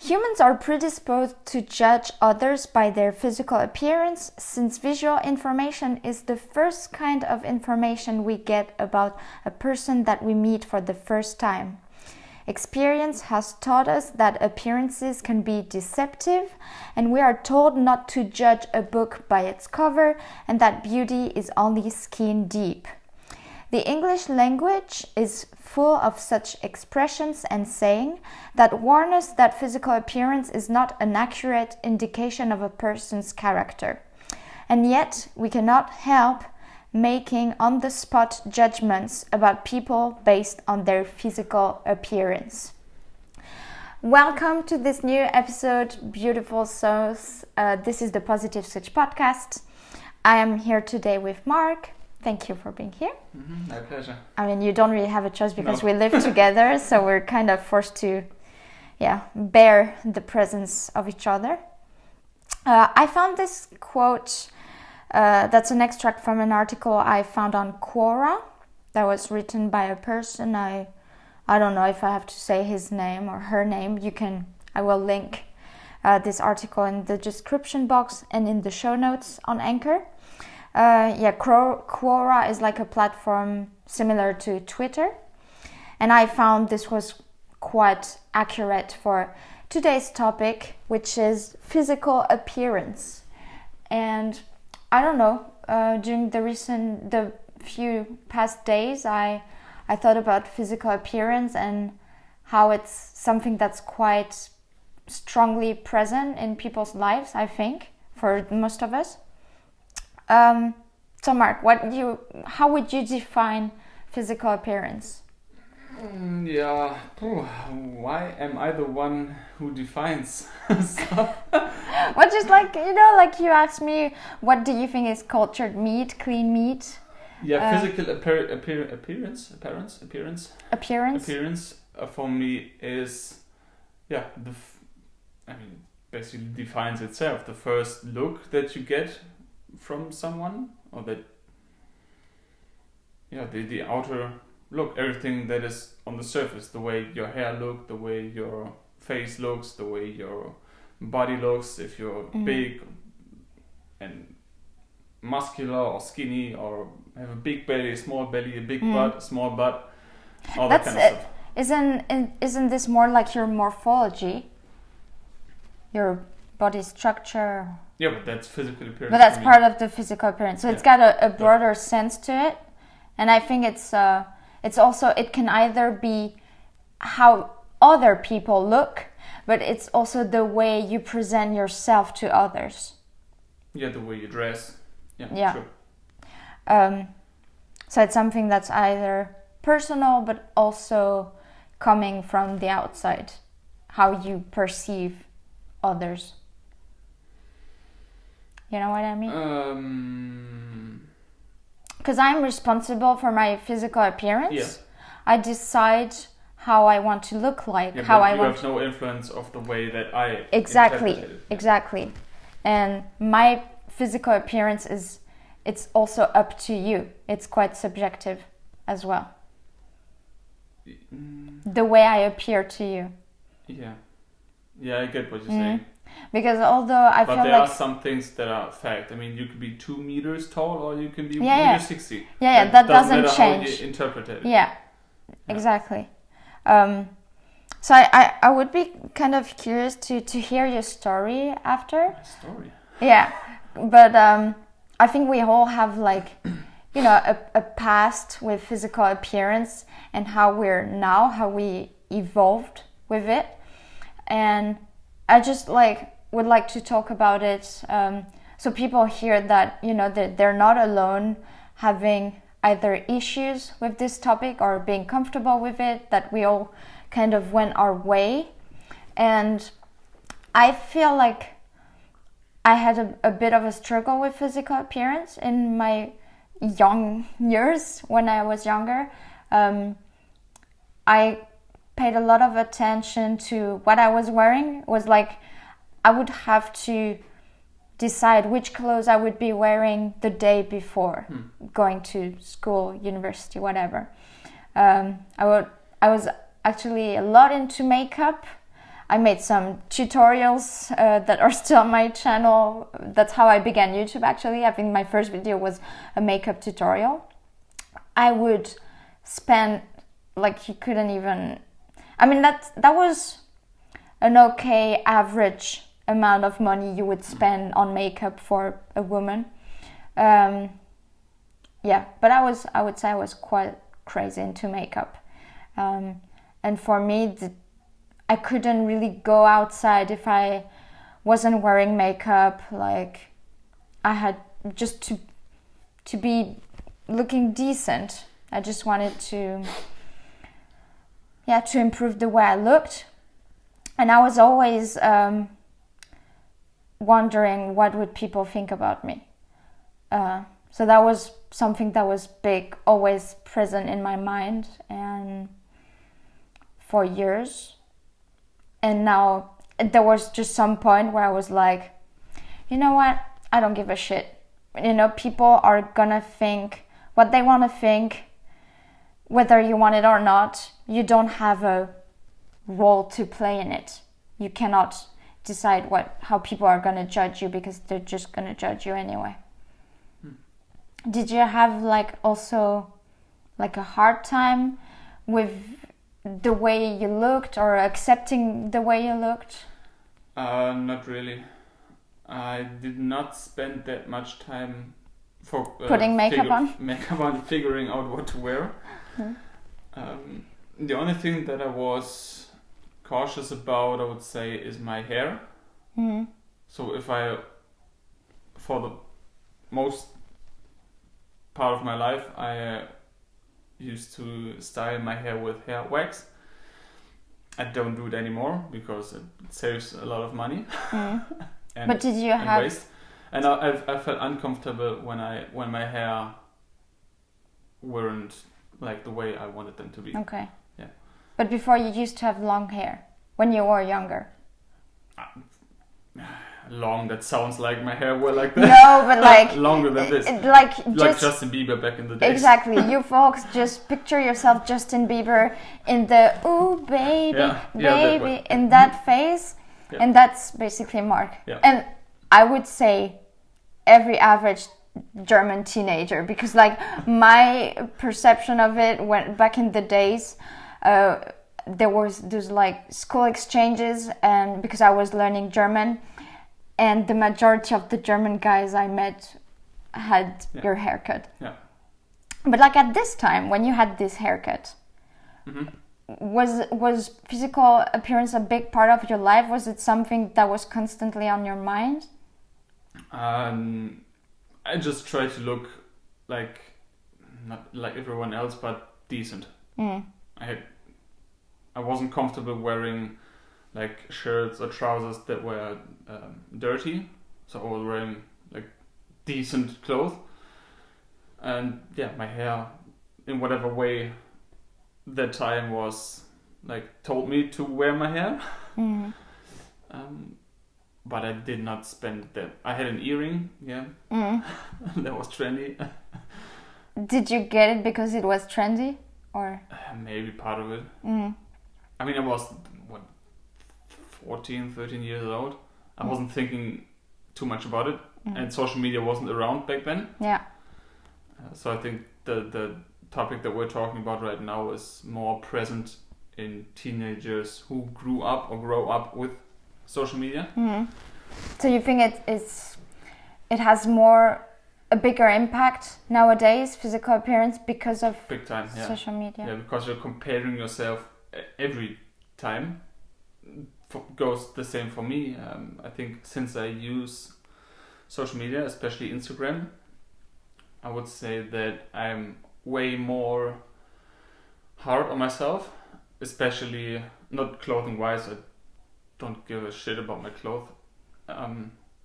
Humans are predisposed to judge others by their physical appearance, since visual information is the first kind of information we get about a person that we meet for the first time. Experience has taught us that appearances can be deceptive, and we are told not to judge a book by its cover and that beauty is only skin deep. The English language is full of such expressions and saying that warn us that physical appearance is not an accurate indication of a person's character. And yet, we cannot help making on-the-spot judgments about people based on their physical appearance. Welcome to this new episode, beautiful souls. This is the Positive Switch podcast. I am here today with Mark. Thank you for being here. My pleasure. I mean, you don't really have a choice because No. we live together, so we're kind of forced to, bear the presence of each other. I found this quote, that's an extract from an article I found on Quora that was written by a person. I don't know if I have to say his name or her name. I will link this article in the description box and in the show notes on Anchor. Quora is like a platform similar to Twitter, and I found this was quite accurate for today's topic, which is physical appearance. And I don't know, during the few past days, I thought about physical appearance and how it's something that's quite strongly present in people's lives, I think, for most of us. So Mark, how would you define physical appearance? Why am I the one who defines stuff? Well, just like you asked me, what do you think is cultured meat, clean meat? Physical appearance for me is, basically defines itself. The first look that you get from someone, or the outer look, everything that is on the surface, the way your hair looks, the way your face looks, the way your body looks, if you're big and muscular or skinny, or have a big belly, a small belly, a big butt, a small butt, all that kind of stuff. Isn't this more like your morphology, your body structure? Yeah, but that's physical appearance. But that's part of the physical appearance. So it's got a broader sense to it. And I think it's also, it can either be how other people look, but it's also the way you present yourself to others. Yeah, the way you dress. Yeah. True. So it's something that's either personal, but also coming from the outside, how you perceive others. You know what I mean? Because I'm responsible for my physical appearance. Yeah. I decide how I want to look like. Yeah, how but I you want have no influence of the way that I Exactly. interpret it. Exactly. And my physical appearance it's also up to you. It's quite subjective as well. The way I appear to you. Yeah, I get what you're saying. Because although I but feel there like are some things that are fact. I mean, you could be 2 meters tall, or you can be Yeah. 1.60 Yeah, that doesn't matter change. how you interpret it. Yeah, exactly. So I would be kind of curious to hear your story after. My story. Yeah, but I think we all have a past with physical appearance and how we evolved with it. And I just would like to talk about it, so people hear that that they're not alone having either issues with this topic or being comfortable with it, that we all kind of went our way. And I feel like I had a bit of a struggle with physical appearance in my young years. When I was younger, I paid a lot of attention to what I was wearing. It was like I would have to decide which clothes I would be wearing the day before going to school, university, whatever. I was actually a lot into makeup. I made some tutorials that are still on my channel. That's how I began YouTube, actually. I think my first video was a makeup tutorial. I would spend, like, you couldn't even... I mean, that was an okay average amount of money you would spend on makeup for a woman. Yeah, but I would say I was quite crazy into makeup. And for me, I couldn't really go outside if I wasn't wearing makeup. Like, I had just to be looking decent. I just wanted to improve the way I looked. And I was always wondering what would people think about me. So that was something that was big, always present in my mind, and for years. And now there was just some point where I was like, you know what? I don't give a shit. You know, people are gonna think what they want to think, whether you want it or not. You don't have a role to play in it. You cannot decide how people are gonna judge you, because they're just gonna judge you anyway. Did you have also a hard time with the way you looked, or accepting the way you looked? Not really. I did not spend that much time for putting makeup on, figuring out what to wear. The only thing that I was cautious about, I would say, is my hair. So for the most part of my life, I used to style my hair with hair wax. I don't do it anymore because it saves a lot of money. But did you have waste. And I felt uncomfortable when my hair weren't like the way I wanted them to be. Okay. Yeah. But before, you used to have long hair when you were younger. Long, that sounds like my hair were like that. No, but like longer than this. Like Justin Bieber back in the day. Exactly. You folks just picture yourself Justin Bieber in the ooh baby, baby, in that phase. Yeah. And that's basically Mark. Yeah. And I would say every average German teenager, because like my perception of it went back in the days, there's like school exchanges, and because I was learning German, and the majority of the German guys I met had your haircut. Yeah. But like at this time, when you had this haircut, was physical appearance a big part of your life? Was it something that was constantly on your mind? I just tried to look like, not like everyone else, but decent. I wasn't comfortable wearing like shirts or trousers that were dirty, so I was wearing like decent clothes. And yeah, my hair, in whatever way that time was like told me to wear my hair. But I did not spend that. I had an earring, that was trendy. Did you get it because it was trendy, or maybe part of it? I mean, I was 14, 13 years old. I wasn't thinking too much about it, and social media wasn't around back then. Yeah. So I think the topic that we're talking about right now is more present in teenagers who grew up or grow up with social media. So you think it has a bigger impact nowadays, physical appearance, because of big time, social media? Yeah, because you're comparing yourself every time. Goes the same for me. I think since I use social media, especially Instagram, I would say that I'm way more hard on myself, especially not clothing wise. I don't give a shit about my clothes.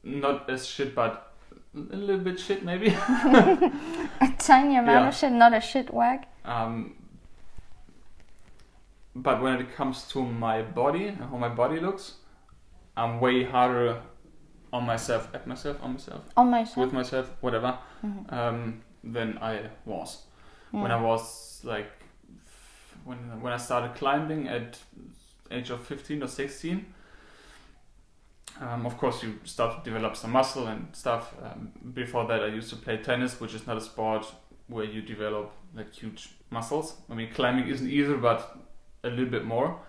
Not as shit, but a little bit shit maybe. A tiny amount of shit, not a shit wag. But when it comes to my body and how my body looks, I'm way harder on myself, with myself, whatever, than I was. When I was like, when I started climbing at age of 15 or 16, Of course, you start to develop some muscle and stuff. Before that, I used to play tennis, which is not a sport where you develop like huge muscles. I mean, climbing isn't either, but a little bit more.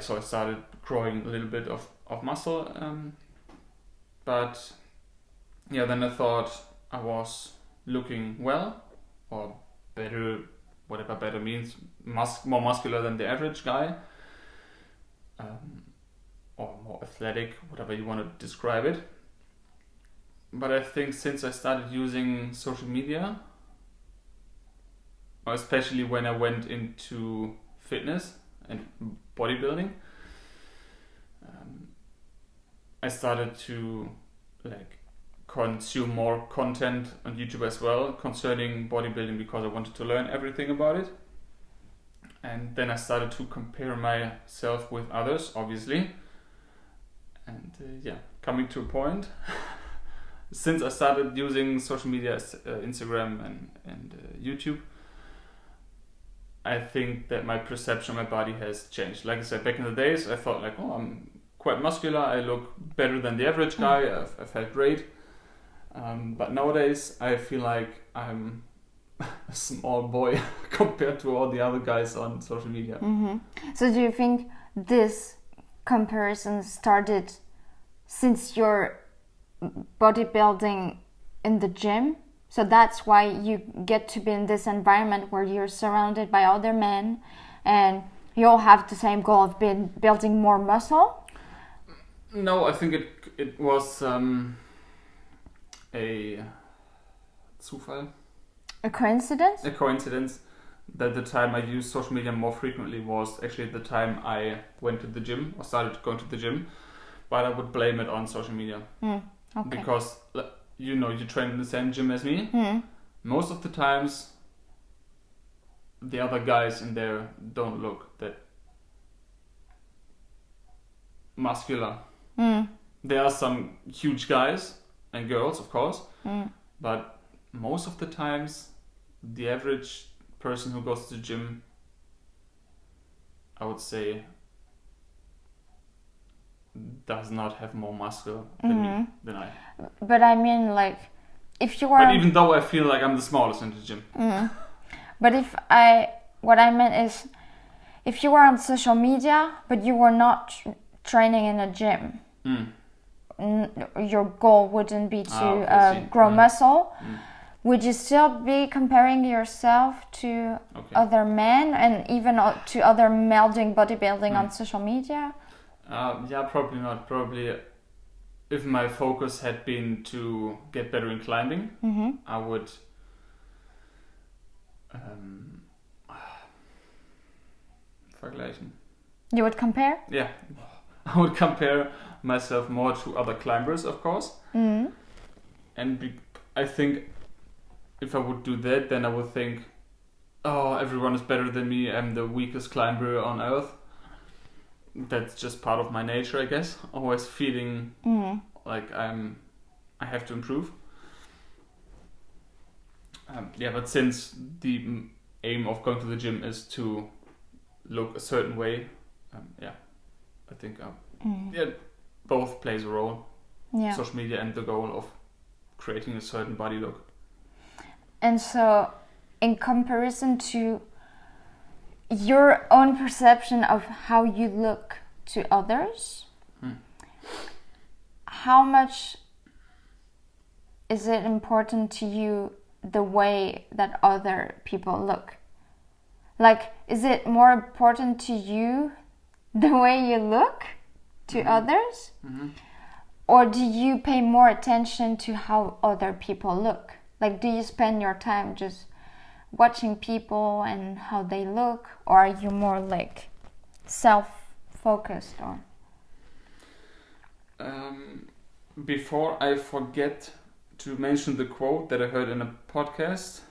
So I started growing a little bit of muscle. But yeah, then I thought I was looking well, or better, whatever better means, more muscular than the average guy. Or more athletic, whatever you want to describe it. But I think since I started using social media, or especially when I went into fitness and bodybuilding, I started to like consume more content on YouTube as well concerning bodybuilding, because I wanted to learn everything about it. And then I started to compare myself with others, obviously. And coming to a point, since I started using social media, Instagram and YouTube, I think that my perception of my body has changed. Like I said, back in the days, I thought like, oh, I'm quite muscular, I look better than the average guy, I felt great. But nowadays, I feel like I'm a small boy compared to all the other guys on social media. So do you think this comparison started since you're bodybuilding in the gym? So that's why you get to be in this environment where you're surrounded by other men and you all have the same goal of building more muscle? No, I think it was a Zufall. A coincidence? A coincidence that the time I used social media more frequently was actually the time I went to the gym or started going to the gym, but I would blame it on social media. Okay. Because you train in the same gym as me. Most of the times the other guys in there don't look that muscular. There are some huge guys and girls, of course, but most of the times the average person who goes to the gym, I would say, does not have more muscle than I. But I mean, like, if you are... But even though I feel like I'm the smallest in the gym. But what I meant is, if you were on social media, but you were not training in a gym, your goal wouldn't be to grow muscle. Would you still be comparing yourself to other men and even to other male doing bodybuilding on social media? Probably not. Probably if my focus had been to get better in climbing, I would vergleichen. You would compare? Yeah. I would compare myself more to other climbers, of course. And I think if I would do that, then I would think, oh, everyone is better than me, I'm the weakest climber on earth. That's just part of my nature, I guess. Always feeling like I have to improve. But since the aim of going to the gym is to look a certain way, I think both plays a role. Yeah. Social media and the goal of creating a certain body look. And so, in comparison to your own perception of how you look to others, how much is it important to you the way that other people look? Like, is it more important to you the way you look to others? Or do you pay more attention to how other people look? Like, do you spend your time just watching people and how they look? Or are you more like self-focused? Or before I forget to mention the quote that I heard in a podcast,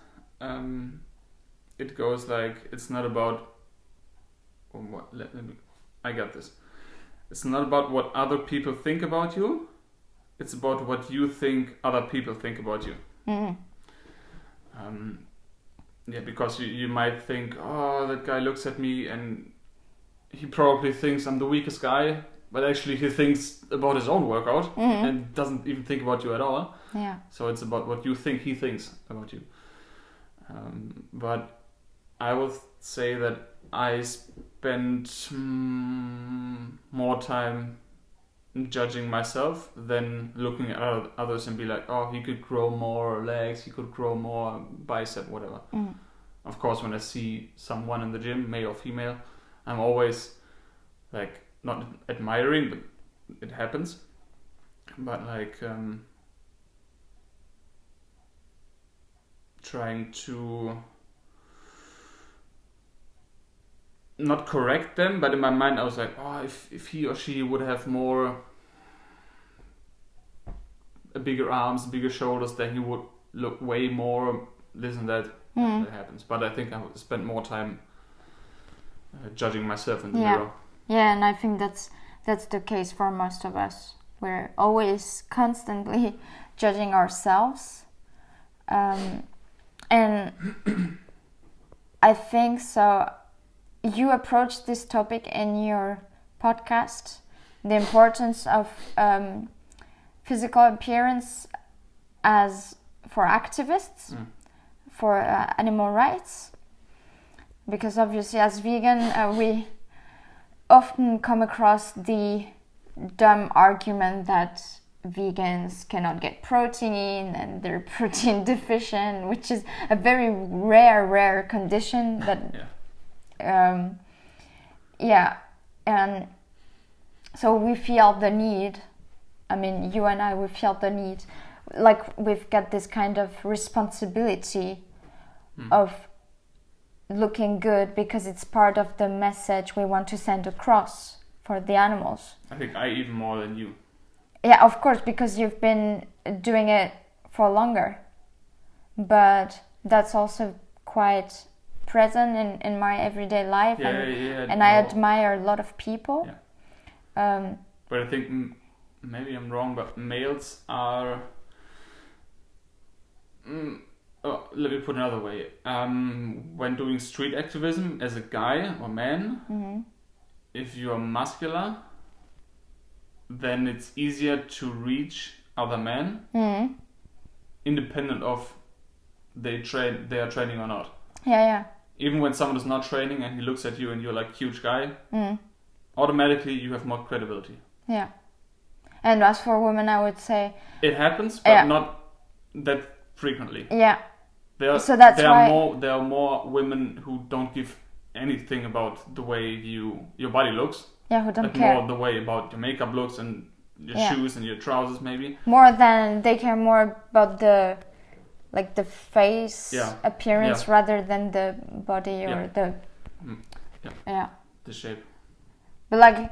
it goes like, it's not about I got this. It's not about what other people think about you. It's about what you think other people think about you. Because you might think, oh, that guy looks at me and he probably thinks I'm the weakest guy but actually he thinks about his own workout and doesn't even think about you at all. Yeah. So it's about what you think he thinks about you. But I would say that I spend more time judging myself than looking at others and be like, oh, he could grow more legs, he could grow more bicep, whatever. Of course, when I see someone in the gym, male or female, I'm always like not admiring, but it happens. But like trying to not correct them, but in my mind I was like, oh, if he or she would have bigger arms, bigger shoulders, then he would look way more this and that. That happens. But I think I would spend more time judging myself in the mirror. Yeah, and I think that's the case for most of us. We're always constantly judging ourselves. And I think so. You approached this topic in your podcast, the importance of physical appearance as for activists, for animal rights, because obviously as vegan we often come across the dumb argument that vegans cannot get protein and they're protein deficient, which is a very rare condition that and so we feel the need, I mean you and I, we feel the need, like we've got this kind of responsibility of looking good because it's part of the message we want to send across for the animals. I think I even more than you. Yeah, of course, because you've been doing it for longer. But that's also quite present in my everyday life, and I admire a lot of people. Yeah. But I think maybe I'm wrong, but males are. Let me put it another way. When doing street activism as a guy or man, if you are muscular, then it's easier to reach other men, independent of they are training or not. Yeah. Even when someone is not training and he looks at you and you're like huge guy, automatically you have more credibility. Yeah. And as for women, I would say it happens, but not that frequently. Yeah. There are more women who don't give anything about the way your body looks. Yeah, who don't care. More the way about your makeup looks and your shoes and your trousers, maybe. More than they care more about the face appearance rather than the body or the shape. But like,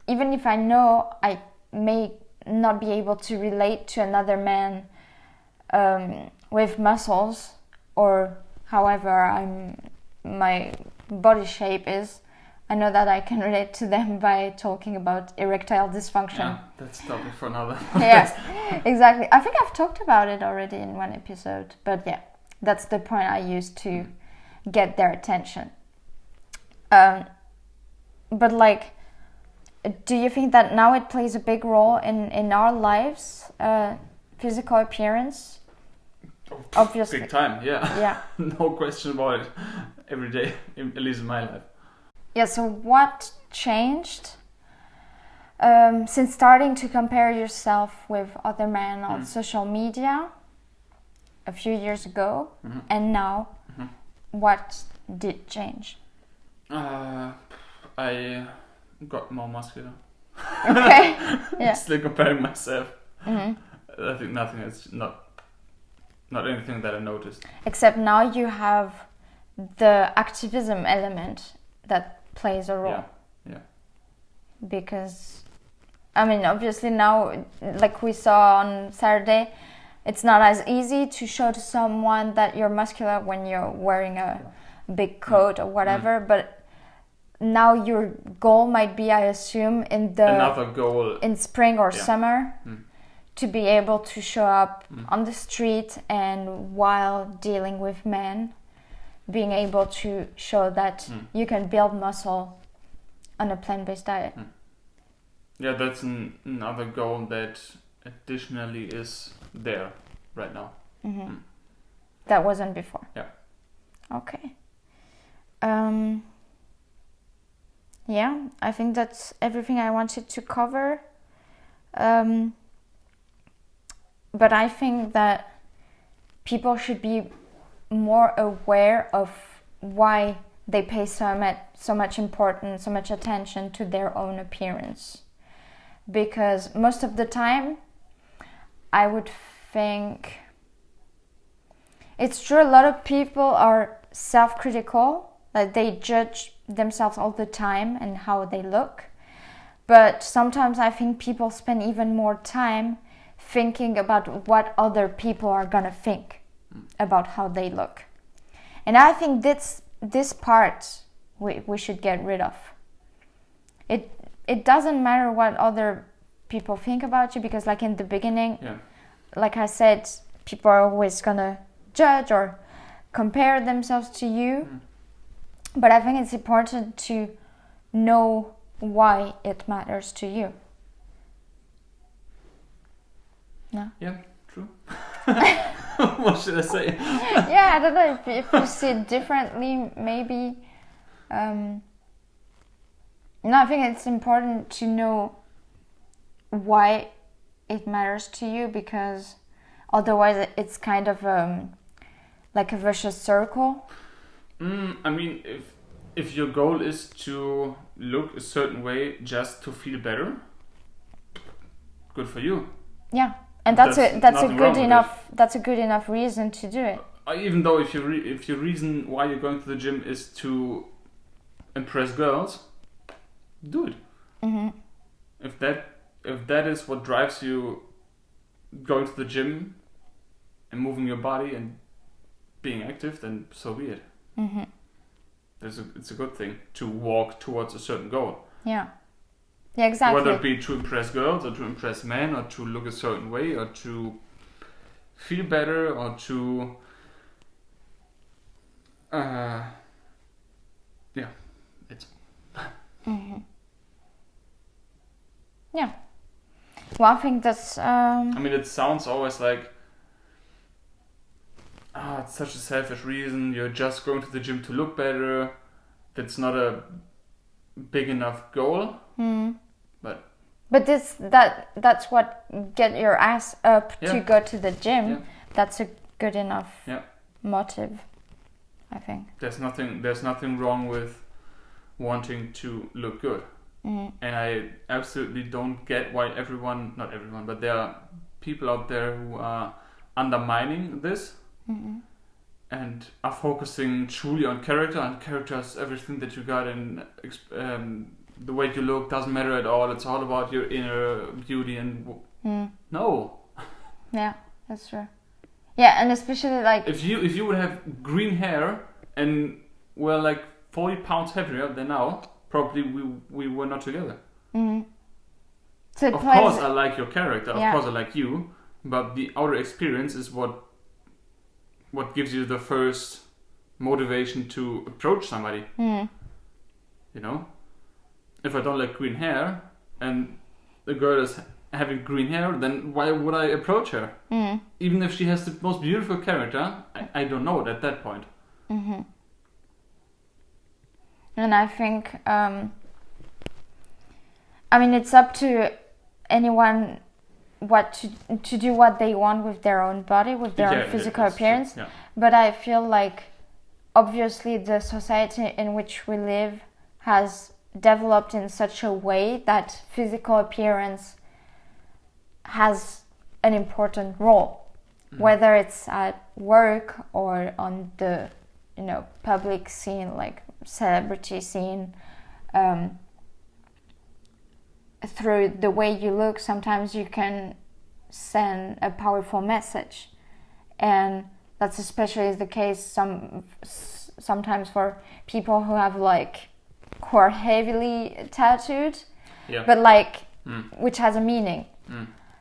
even if I know I may not be able to relate to another man with muscles or however my body shape is, I know that I can relate to them by talking about erectile dysfunction. Yeah, that's a topic for another. Yeah, exactly. I think I've talked about it already in one episode, but yeah, that's the point I used to get their attention. But like, do you think that now it plays a big role in our lives, physical appearance? Obviously. Big time, yeah. Yeah. No question about it. Every day, at least in my life. Yeah, so what changed since starting to compare yourself with other men on social media a few years ago and now? What did change? I got more muscular. Okay. Yeah. Still comparing myself. I think nothing is not anything that I noticed. Except now you have the activism element that plays a role. Yeah. Because, I mean, obviously now, like we saw on Saturday, it's not as easy to show to someone that you're muscular when you're wearing a big coat or whatever, but now your goal might be, I assume, another goal in spring or summer, to be able to show up on the street and while dealing with men, being able to show that you can build muscle on a plant-based diet. Yeah, that's another goal that additionally is there right now. That wasn't before. Yeah. Okay. Yeah, I think that's everything I wanted to cover. But I think that people should be more aware of why they pay so much importance, so much attention to their own appearance. Because most of the time, I would think it's true, a lot of people are self-critical, like they judge themselves all the time and how they look. But sometimes I think people spend even more time thinking about what other people are gonna think about how they look. And I think this part we should get rid of. It doesn't matter what other people think about you, because like in the beginning, like I said, people are always gonna judge or compare themselves to you. But I think it's important to know why it matters to you. No? Yeah, true. What should I say? Yeah, I don't know if you see it differently, maybe. No, I think it's important to know why it matters to you, because otherwise it's kind of like a vicious circle. I mean, if your goal is to look a certain way just to feel better, good for you. Yeah, and that's a nothing wrong with good enough reason to do it. Even though if your reason why you're going to the gym is to impress girls, do it. If that is what drives you going to the gym and moving your body and being active, then so be it. It's a good thing to walk towards a certain goal. Yeah, exactly. Whether it be to impress girls or to impress men or to look a certain way or to feel better or to it's yeah. Well, I think that's I mean, it sounds always like it's such a selfish reason, you're just going to the gym to look better. That's not a big enough goal. But that's what get your ass up to go to the gym. Yeah. That's a good enough Yeah. motive, I think. There's nothing wrong with wanting to look good. And I absolutely don't get why not everyone, but there are people out there who are undermining this and are focusing truly on character, and character is everything that you got, and the way you look doesn't matter at all. It's all about your inner beauty and no. Yeah, that's true. Yeah, and especially like if you would have green hair and were like 40 pounds heavier than now, probably we were not together. So of course I like your character, of course I like you, but the outer experience is what gives you the first motivation to approach somebody. You know, if I don't like green hair and the girl is having green hair, then why would I approach her? Even if she has the most beautiful character, I don't know it at that point. And I think I mean, it's up to anyone to do what they want with their own body, with their own physical appearance. Yeah. But I feel like obviously the society in which we live has developed in such a way that physical appearance has an important role, whether it's at work or on the public scene, like celebrity scene. Through the way you look, sometimes you can send a powerful message, and that's especially the case sometimes for people who have who are heavily tattooed, but which has a meaning.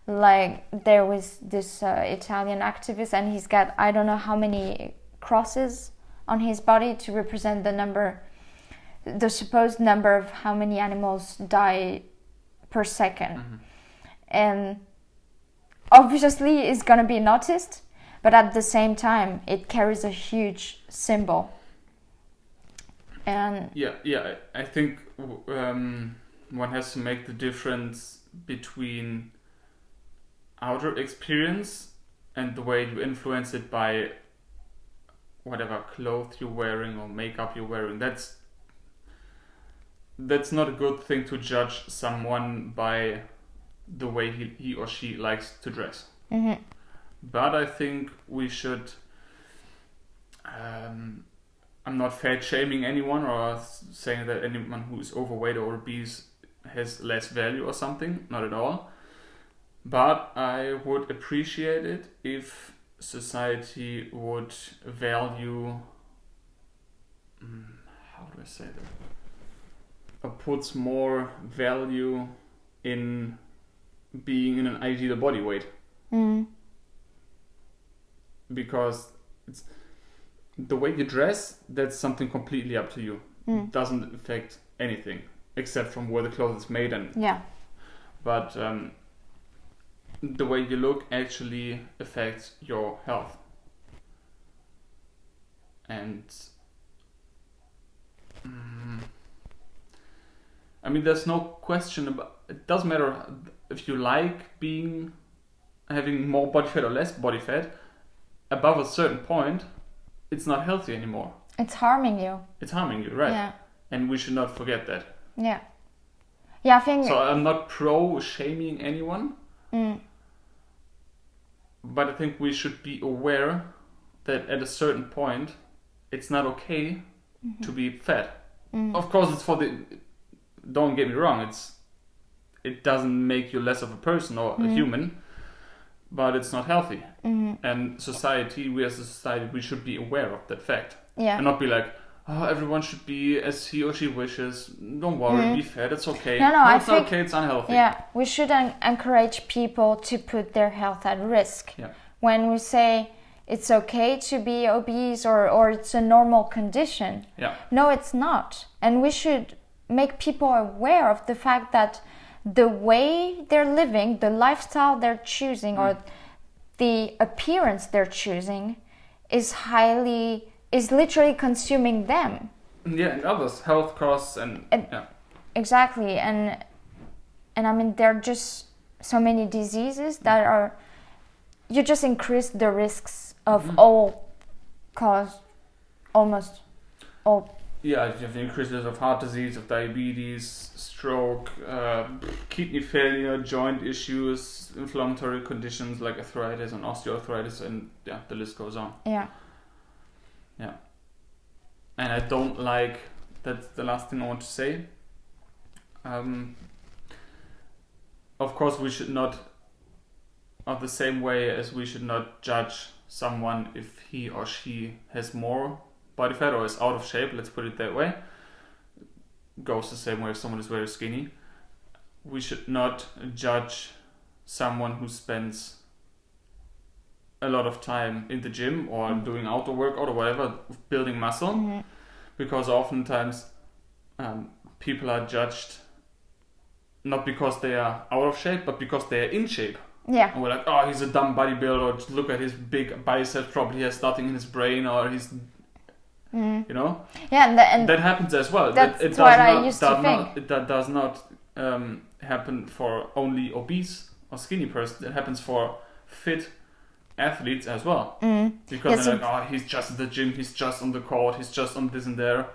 Like there was this Italian activist, and he's got I don't know how many crosses on his body to represent the supposed number of how many animals die per second. And obviously it's going to be noticed, but at the same time it carries a huge symbol. And I think one has to make the difference between outer experience and the way you influence it by whatever clothes you're wearing or makeup you're wearing. That's not a good thing to judge someone by the way he or she likes to dress. But I think we should, I'm not fat shaming anyone or saying that anyone who is overweight or obese has less value or something, not at all. But I would appreciate it if society would value, how do I say that? Or puts more value in being in an ideal body weight. Because it's the way you dress, that's something completely up to you. It doesn't affect anything except from where the clothes is made and but the way you look actually affects your health. And I mean, there's no question about it. Doesn't matter if you like having more body fat or less body fat. Above a certain point, it's not healthy anymore. It's harming you. It's harming you, right? Yeah. And we should not forget that. Yeah. Yeah, I think. So I'm not pro shaming anyone, but I think we should be aware that at a certain point, it's not okay to be fat. Of course, it's for the. Don't get me wrong. It doesn't make you less of a person or a human, but it's not healthy. And society, we as a society, we should be aware of that fact. Yeah. And not be like, oh, everyone should be as he or she wishes. Don't worry, be fat. It's okay. No, it's not okay. It's unhealthy. Yeah, we should encourage people to put their health at risk. Yeah. When we say it's okay to be obese or it's a normal condition. Yeah. No, it's not. And we should make people aware of the fact that the way they're living, the lifestyle they're choosing, or the appearance they're choosing is literally consuming them. Yeah, and others, health costs and yeah. Exactly. And I mean, there are just so many diseases that are, you just increase the risks of almost all. Yeah, you have the increases of heart disease, of diabetes, stroke, kidney failure, joint issues, inflammatory conditions like arthritis and osteoarthritis, and yeah, the list goes on. Yeah. Yeah. And I don't like, that's the last thing I want to say. Of course, we should not, of the same way as we should not judge someone if he or she has more body fat or is out of shape, let's put it that way. Goes the same way if someone is very skinny. We should not judge someone who spends a lot of time in the gym or doing outdoor workout or whatever, building muscle, because oftentimes people are judged not because they are out of shape, but because they are in shape. Yeah. And we're like, oh, he's a dumb bodybuilder, look at his big biceps, probably he has nothing in his brain, or he's, you know? Yeah, and that happens as well. That's it what I used to think. That does not happen for only obese or skinny person. It happens for fit athletes as well. Because they're like, oh, he's just at the gym, he's just on the court, he's just on this and there.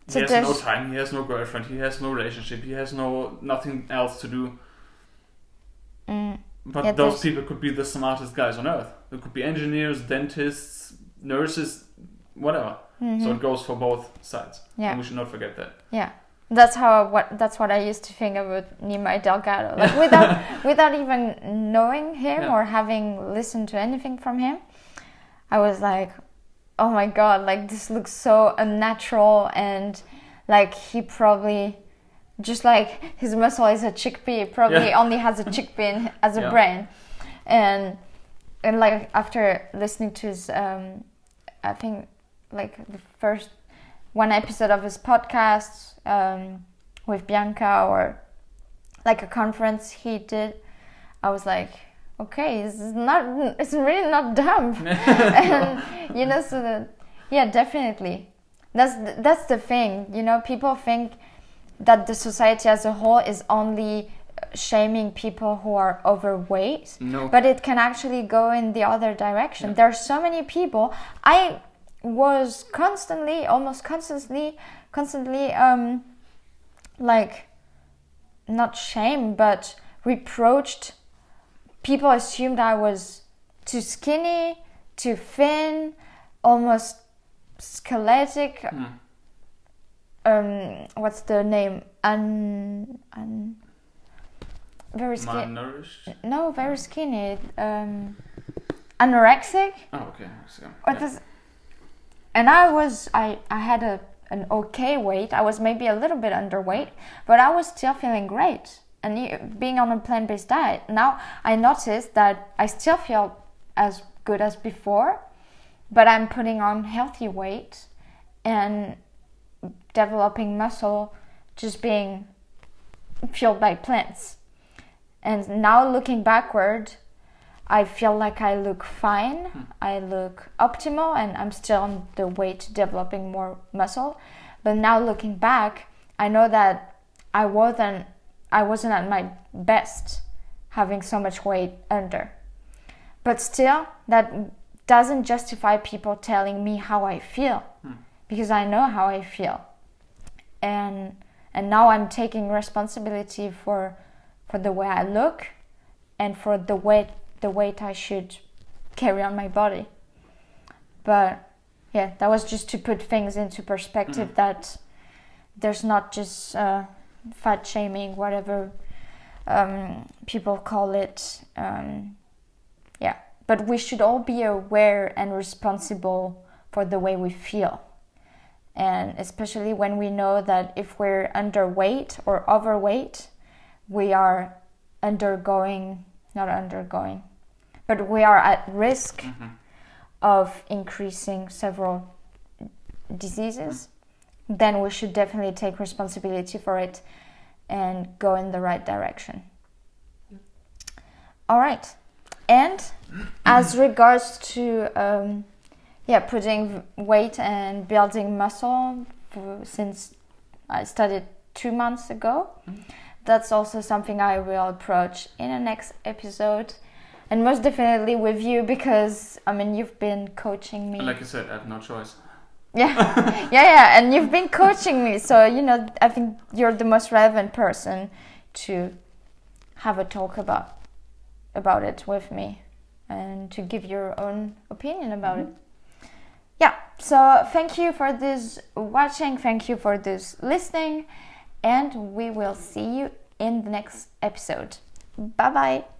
So he has no time, he has no girlfriend, he has no relationship, he has nothing else to do. But those people could be the smartest guys on earth. They could be engineers, dentists, nurses, whatever. So it goes for both sides. Yeah. And we should not forget that. Yeah. That's what I used to think about Nimai Delgado. Like without even knowing him or having listened to anything from him, I was like, oh my god, like this looks so unnatural, and like he probably just like his muscle is a chickpea, probably only has a chickpea as a brain. And like after listening to his I think like the first one episode of his podcast with Bianca, or like a conference he did, I was like, okay, it's really not dumb. And so that, yeah, definitely, that's the thing. People think that the society as a whole is only shaming people who are overweight. No. But it can actually go in the other direction. There are so many people. I was almost constantly like, not shamed, but reproached. People assumed I was too skinny, too thin, almost skeletic. What's the name? Very skinny. Malnourished? No, very skinny. Anorexic. Oh, okay. So, and I had an okay weight. I was maybe a little bit underweight, but I was still feeling great. And being on a plant-based diet, now I noticed that I still feel as good as before, but I'm putting on healthy weight and developing muscle, just being fueled by plants. And now looking backward, I feel like I look fine, I look optimal, and I'm still on the way to developing more muscle. But now looking back, I know that I wasn't at my best having so much weight under. But still, that doesn't justify people telling me how I feel, because I know how I feel. And now I'm taking responsibility for the way I look and for the weight I should carry on my body. But yeah, that was just to put things into perspective, that there's not just fat shaming, whatever people call it. But we should all be aware and responsible for the way we feel. And especially when we know that if we're underweight or overweight, we are but we are at risk of increasing several diseases. Then we should definitely take responsibility for it and go in the right direction. All right. And as regards to putting weight and building muscle, since I started 2 months ago, that's also something I will approach in the next episode, and most definitely with you, because you've been coaching me. Like I said, I have no choice. Yeah, and you've been coaching me, so I think you're the most relevant person to have a talk about it with me and to give your own opinion about it. Yeah, so thank you for this watching, thank you for this listening, and we will see you in the next episode. Bye bye.